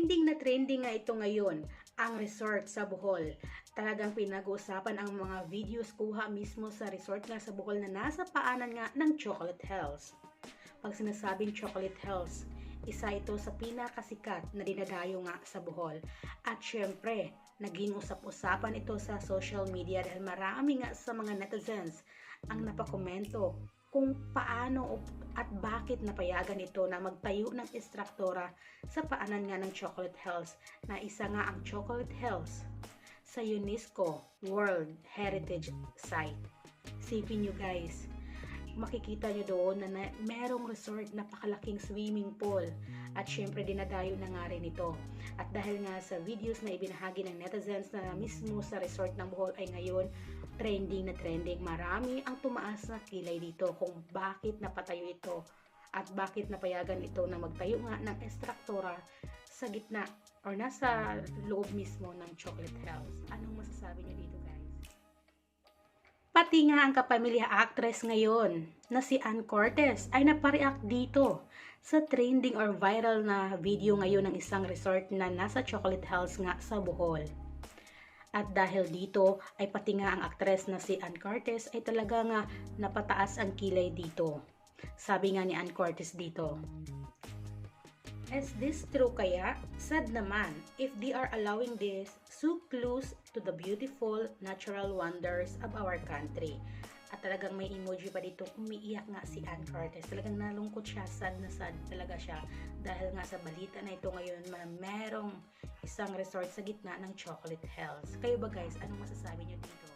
na trending nga ito ngayon, ang resort sa Bohol. Talagang pinag-uusapan ang mga videos kuha mismo sa resort nga sa Bohol na nasa paanan nga ng Chocolate Hills. Pag sinasabing Chocolate Hills, isa ito sa pinakasikat na dinadayo nga sa Bohol. At syempre, naging usap-usapan ito sa social media dahil marami nga sa mga netizens ang napakomento kung paano at bakit napayagan ito na magtayo ng istruktura sa paanan nga ng Chocolate Hills na isa nga ang Chocolate Hills sa UNESCO World Heritage Site. Sipin nyo guys, makikita nyo doon na merong resort na napakalaking swimming pool at syempre dinadayo na nga rin ito. At dahil nga sa videos na ibinahagi ng netizens na mismo sa resort ng Bohol ay ngayon trending na trending, marami ang tumaas na kilay dito kung bakit napatayo ito at bakit napayagan ito na magtayo nga ng estruktura sa gitna or nasa loob mismo ng Chocolate Hills. Anong masasabi niyo dito guys? Pati nga ang kapamilya actress ngayon na si Ann Cortez ay napareact dito sa trending or viral na video ngayon ng isang resort na nasa Chocolate Hills nga sa Bohol. At dahil dito ay pati nga ang actress na si Ann Cortez ay talaga nga napataas ang kilay dito. Sabi nga ni Ann Cortez dito, "Is this true kaya? Sad naman if they are allowing this so close to the beautiful natural wonders of our country." At talagang may emoji pa dito, umiiyak nga si Ann Cortez. Talagang nalungkot siya, sad na sad talaga siya. Dahil nga sa balita na ito ngayon, merong isang resort sa gitna ng Chocolate Hills. Kayo ba guys, anong masasabi nyo dito?